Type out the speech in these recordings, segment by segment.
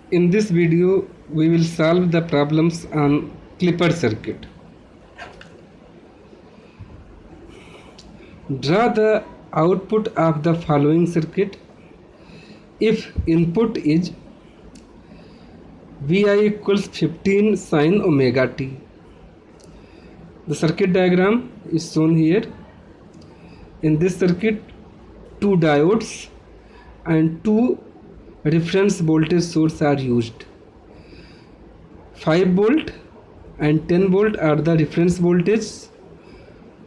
In this video, we will solve the problems on Clipper circuit. Draw the output of the following circuit. If input is Vi equals 15 sin omega t. The circuit diagram is shown here. In this circuit, two diodes and two reference voltage source are used. 5 volt and 10 volt are the reference voltage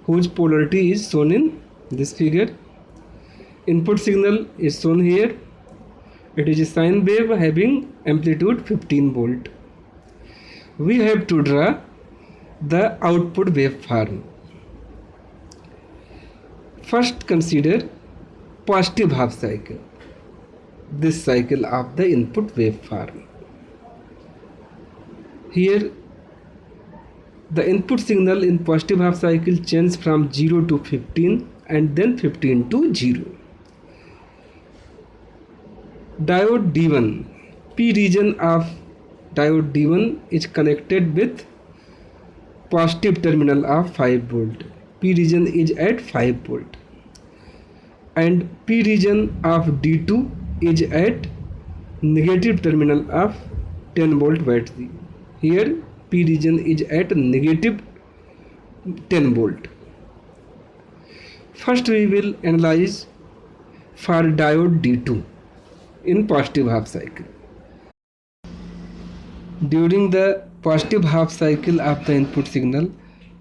whose polarity is shown in this figure. Input signal is shown here. It is a sine wave having amplitude 15 volt. We have to draw the output waveform. First consider positive half cycle. This cycle of the input waveform. Here the input signal in positive half cycle changes from 0 to 15 and then 15 to 0. Diode D1, P region of diode D1 is connected with positive terminal of 5 volt. P region is at 5 volt. And P region of D2 is at negative terminal of 10 volt battery. Here P region is at negative 10 volt. First we will analyze for diode D2 in positive half cycle. During the positive half cycle of the input signal,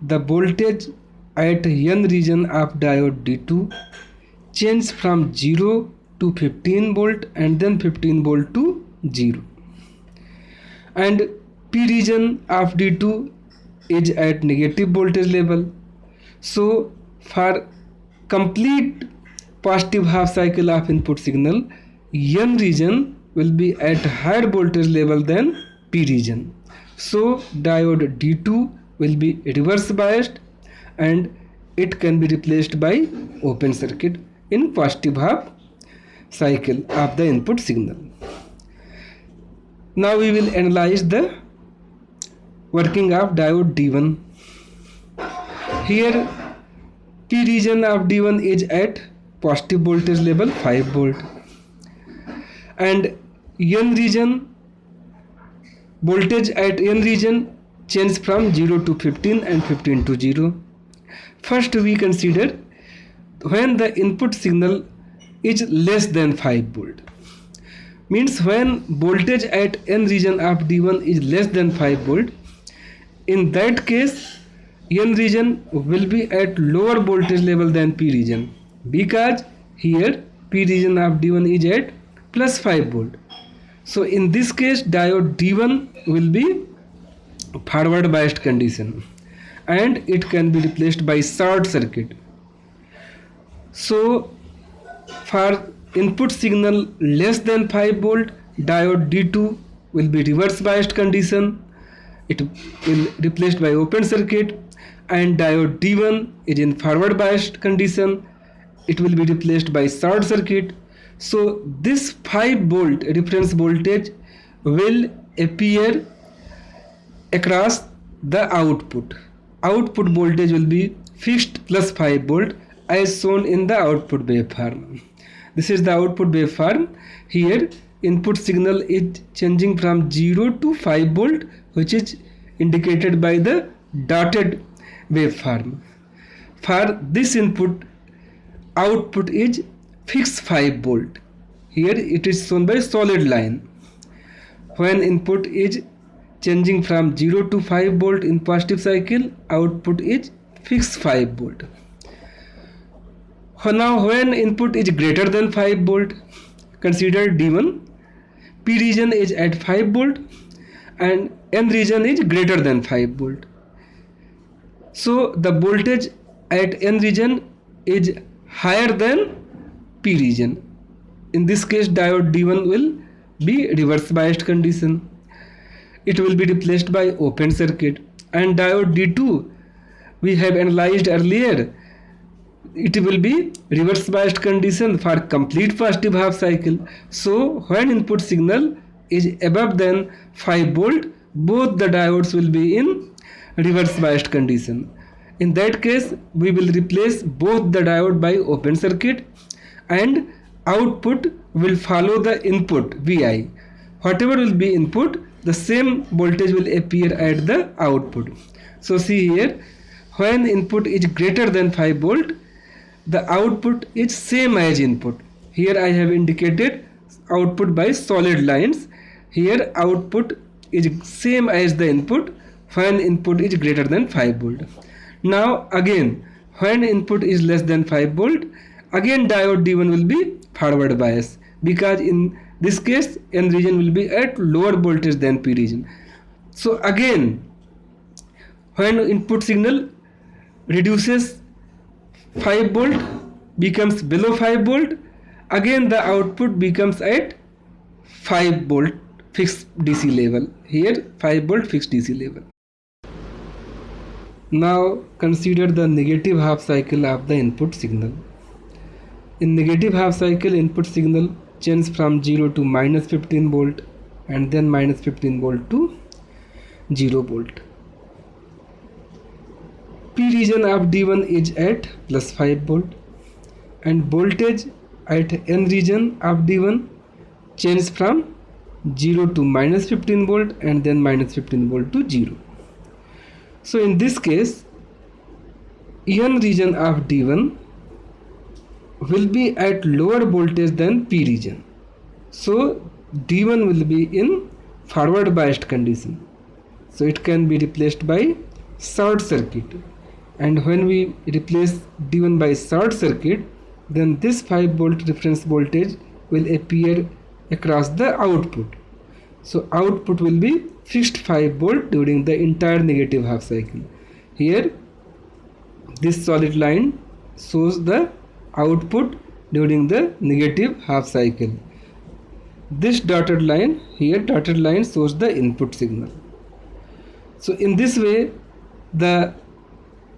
the voltage at N region of diode D2 changes from 0 to 15 volt and then 15 volt to 0. And P region of D2 is at negative voltage level. So for complete positive half cycle of input signal, N region will be at higher voltage level than P region. So diode D2 will be reverse biased and it can be replaced by open circuit in positive half cycle of the input signal. Now we will analyze the working of diode D1. Here P region of D1 is at positive voltage level 5 volt and N region voltage at N region changes from 0 to 15 and 15 to 0. First we consider when the input signal is less than 5 volt. Means when voltage at N region of D1 is less than 5 volt, in that case N region will be at lower voltage level than P region because here P region of D1 is at plus 5 volt. So in this case diode D1 will be forward biased condition and it can be replaced by short circuit. So for input signal less than 5 volt, diode D2 will be reverse biased condition. It will replaced by open circuit, and diode D1 is in forward biased condition. It will be replaced by short circuit. So this 5 volt reference voltage will appear across the output. Output voltage will be fixed plus 5 volt as shown in the output waveform. This is the output waveform. Here input signal is changing from 0 to 5 volt, which is indicated by the dotted waveform. For this input, output is fixed 5 volt. Here it is shown by solid line. When input is changing from 0 to 5 volt in positive cycle, output is fixed 5 volt. Now when input is greater than 5 volt, consider D1, P region is at 5 volt and N region is greater than 5 volt. So the voltage at N region is higher than P region. In this case diode D1 will be reverse biased condition. It will be replaced by open circuit, and diode D2 we have analyzed earlier. It will be reverse biased condition for complete positive half cycle. So when input signal is above than 5 volt, both the diodes will be in reverse biased condition. In that case, we will replace both the diode by open circuit, and output will follow the input Vi. Whatever will be input, the same voltage will appear at the output. So see here, when input is greater than 5 volt, the output is same as input. Here I have indicated output by solid lines. Here output is same as the input when input is greater than 5 volt. Now again, when input is less than 5 volt, again diode D1 will be forward bias, because in this case N region will be at lower voltage than P region. So again, when input signal reduces 5 volt, becomes below 5 volt, again the output becomes at 5 volt fixed DC level. Here 5 volt fixed DC level. Now consider the negative half cycle of the input signal. In negative half cycle, input signal changes from 0 to minus 15 volt and then minus 15 volt to 0 volt. P region of D1 is at plus 5 volt, and voltage at N region of D1 changes from 0 to minus 15 volt and then minus 15 volt to 0. So in this case, N region of D1 will be at lower voltage than P region. So D1 will be in forward biased condition. So it can be replaced by short circuit. And when we replace D1 by short circuit, then this 5 volt reference voltage will appear across the output. So output will be fixed 5 volt during the entire negative half cycle. Here this solid line shows the output during the negative half cycle. This dotted line here, dotted line shows the input signal. So in this way, the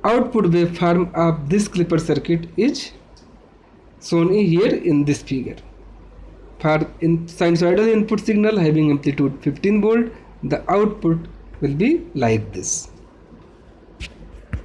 output waveform of this Clipper circuit is shown here in this figure. For sinusoidal input signal having amplitude 15 volt, the output will be like this.